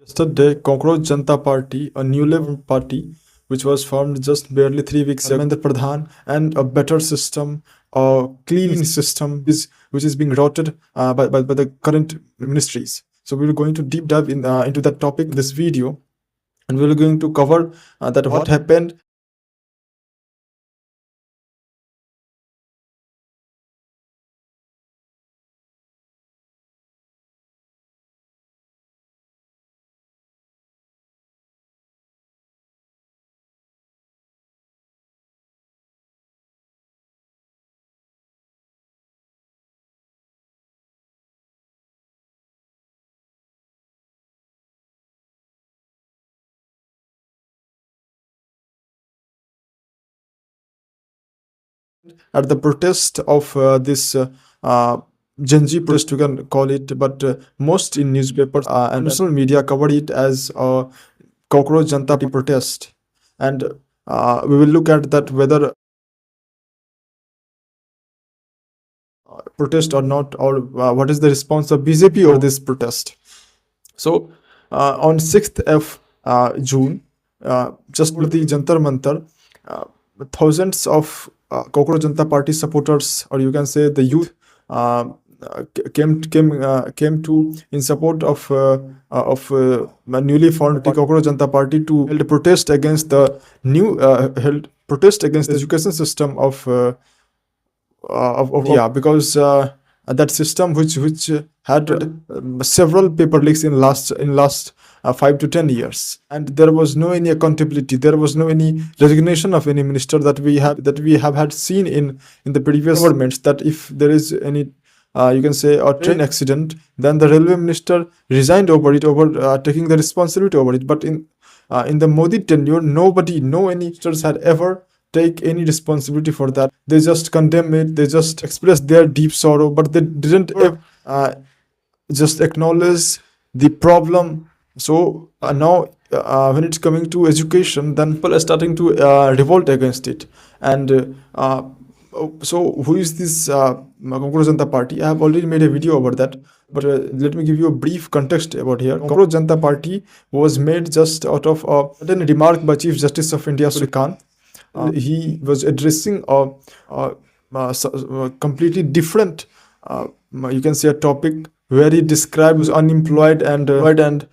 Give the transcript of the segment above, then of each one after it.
Yesterday, Cockroach Janta Party, a newly formed party, which was formed just barely 3 weeks ago, the Pradhan, and a better system, a clean system, which is being routed by the current ministries. So we're going to deep dive into that topic in this video, and we're going to cover that what happened at the protest of this Genji protest, you can call it, but most in newspapers and national media covered it as a Cockroach Janta Party protest. And we will look at that whether protest or not, or what is the response of BJP over this protest. So on 6th of June, just with the Jantar Mantar, thousands of Cockroach Janta Party supporters, or you can say the youth, came to in support of newly formed Cockroach Janta Party to held a protest against the new held protest against the education system of yeah, because that system which had several paper leaks in last 5 to 10 years, and there was no any accountability, there was no any resignation of any minister that we have had seen in the previous governments, that if there is any you can say a train accident, then the railway minister resigned over taking the responsibility over it. But in the Modi tenure, no any ministers had ever take any responsibility for that. They just condemn it, they just express their deep sorrow, but they didn't just acknowledge the problem. So now when it's coming to education, then people are starting to revolt against it. And so who is this Cockroach Janta Party? I have already made a video about that, but let me give you a brief context about here. Cockroach Janta Party was made just out of a certain remark by Chief Justice of India, Surikant. He was addressing a completely different, you can say, a topic where he describes unemployed and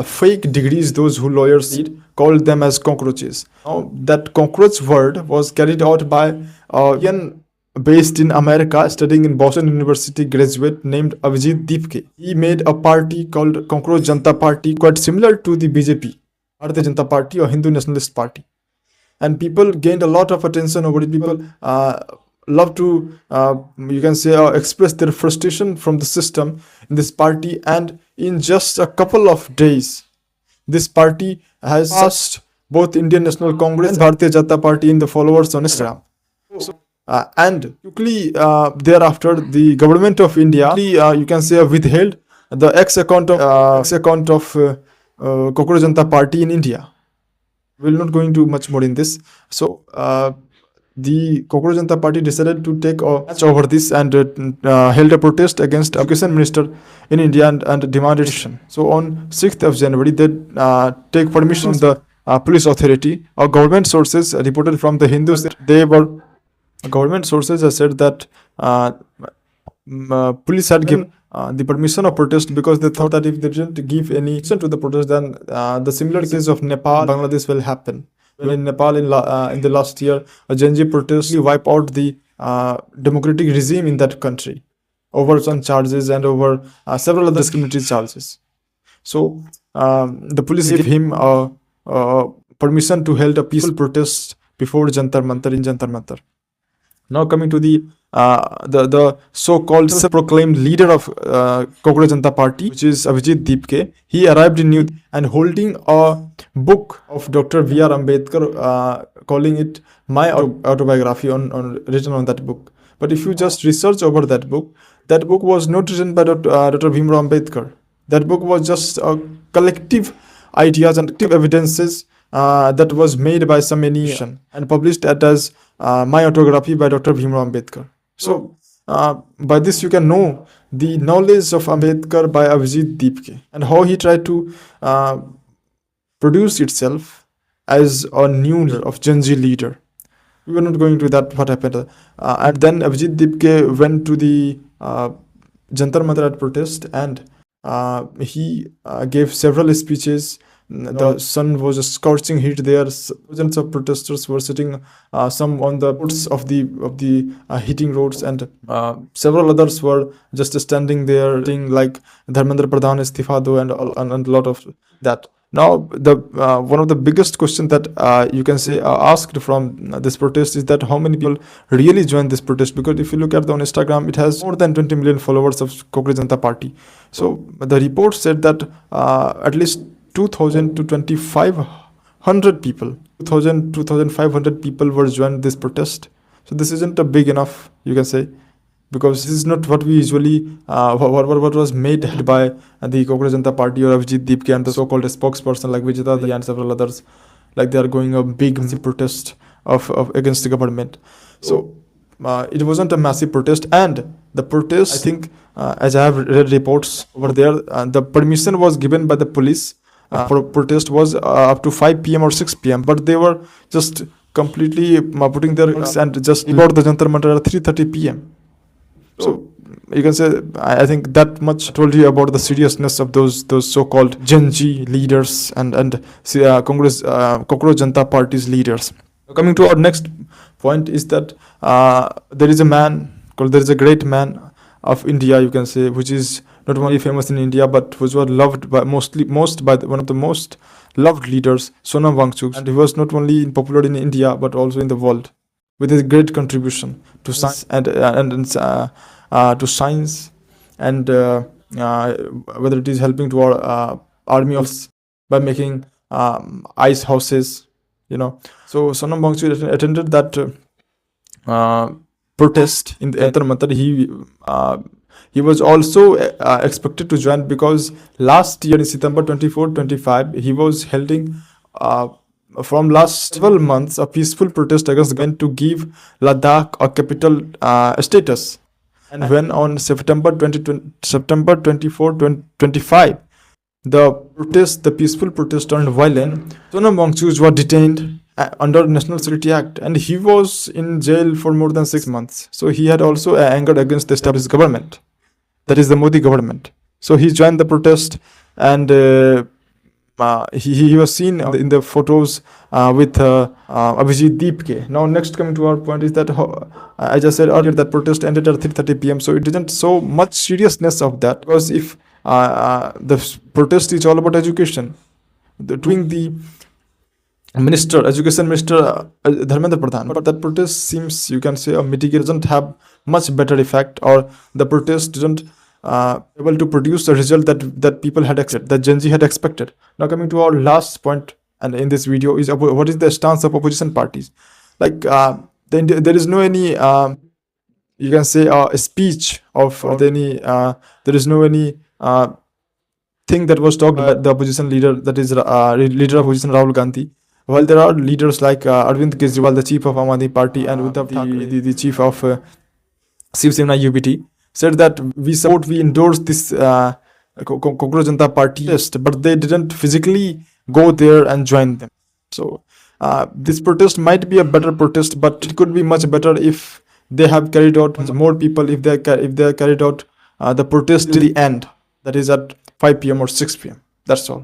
fake degrees, those who lawyers called them as cockroaches. Now, that cockroach word was carried out by a young based in America, studying in Boston University graduate named Abhijit Dipke. He made a party called Cockroach Janta Party, quite similar to the BJP, Bharatiya Janata Party, or Hindu Nationalist Party. And people gained a lot of attention over it. People love to, you can say, express their frustration from the system in this party. And in just a couple of days, this party has touched both Indian National Congress and Bharatiya Janata Party in the followers on Instagram. So, and quickly thereafter, the government of India, you can say, withheld the X account of Cockroach Janta Party in India. We're not going to much more in this. So the Cockroach Janta Party decided to take a match over this and held a protest against education minister in India and demanded action. So on 6th of January, they take permission from the police authority. Our government sources reported from the Hindus that government sources have said that police had given the permission of protest because they thought that if they didn't give any permission to the protest, then the similar case of Nepal, Bangladesh will happen. When in Nepal in the last year, a Genji protest wiped out the democratic regime in that country over some charges and over several other discriminatory charges. So the police gave him permission to hold a peaceful protest before Jantar Mantar in Jantar Mantar. Now coming to the so-called self-proclaimed leader of Cockroach Janta Party, which is Abhijit Dipke. He arrived in New Delhi and holding a book of Dr. V.R. Ambedkar, calling it my autobiography written on that book. But if you just research over that book was not written by Dr. Bhimrao Ambedkar. That book was just a collective ideas and collective evidences that was made by some nation and published as my autobiography by Dr. Bhimrao Ambedkar. So by this you can know the knowledge of Ambedkar by Abhijit Dipke and how he tried to produce itself as a new of Gen Z leader. We were not going to that what happened. And then Abhijit Dipke went to the Jantar Mantar protest, and he gave several speeches. The sun was a scorching heat there. Thousands of protesters were sitting, some on the foots of the heating roads, and several others were just standing there, saying like Dharmendra Pradhan istifa do, and a lot of that. Now, the one of the biggest questions that you can say asked from this protest is that how many people really joined this protest? Because if you look at on Instagram, it has more than 20 million followers of Cockroach Janta Party. So the report said that at least 2,000 to 2,500 people, 2,000 to 2,500 people were joined this protest. So this isn't a big enough, you can say, because this is not what we usually what was made by the Cockroach Janta Party or Abhijit Dipke and the so-called spokesperson like Vijay and several others, like they are going a big protest of against the government. So it wasn't a massive protest, and the protest, I think, as I have read reports over there, the permission was given by the police for protest was up to 5 p.m. or 6 p.m. But they were just completely putting their and just about the Jantar Mantar at 3:30 p.m. So you can say, I think that much told you about the seriousness of those so-called Gen Z leaders and Congress Cockroach Janta Party's leaders. Coming to our next point is that there is a great man of India, you can say, which is not only famous in India but which was loved by one of the most loved leaders, Sonam Wangchuk, and he was not only popular in India but also in the world, with his great contribution to science and to science, and whether it is helping to our army of by making ice houses, you know. So Sonam Wangchuk attended that protest in the Jantar Mantar. He was also expected to join because last year in September 24-25 he was holding from last 12 months a peaceful protest against the government to give Ladakh a capital status. And when on September 24, 2025, the peaceful protest turned violent, Sonam Wangchuk was detained under National Security Act, and he was in jail for more than 6 months. So he had also angered against the established government, that is the Modi government. So he joined the protest, and he was seen in the photos with Abhijit Dipke. Now, next coming to our point is that I just said earlier that protest ended at 3:30 p.m. So it didn't show much seriousness of that, because if the protest is all about education, doing the education minister Dharmendra Pradhan, but that protest seems, you can say, a mitigate doesn't have much better effect, or the protest didn't able to produce the result that people had expected, that Gen Z had expected. Now coming to our last point, and in this video, is about what is the stance of opposition parties. Like there is no any you can say a speech of any there is no any thing that was talked by the opposition leader, that is leader of opposition Rahul Gandhi. While there are leaders like Arvind Kejriwal, the chief of Aam Aadmi Party, and Uddhav Thackeray, the chief of Shiv Sena UBT, said that we endorse this Cockroach Janta Party test, but they didn't physically go there and join them. So this protest might be a better protest, but it could be much better if they have carried out more people, if they carried out the protest till the end, that is at 5 p.m. or 6 p.m. That's all.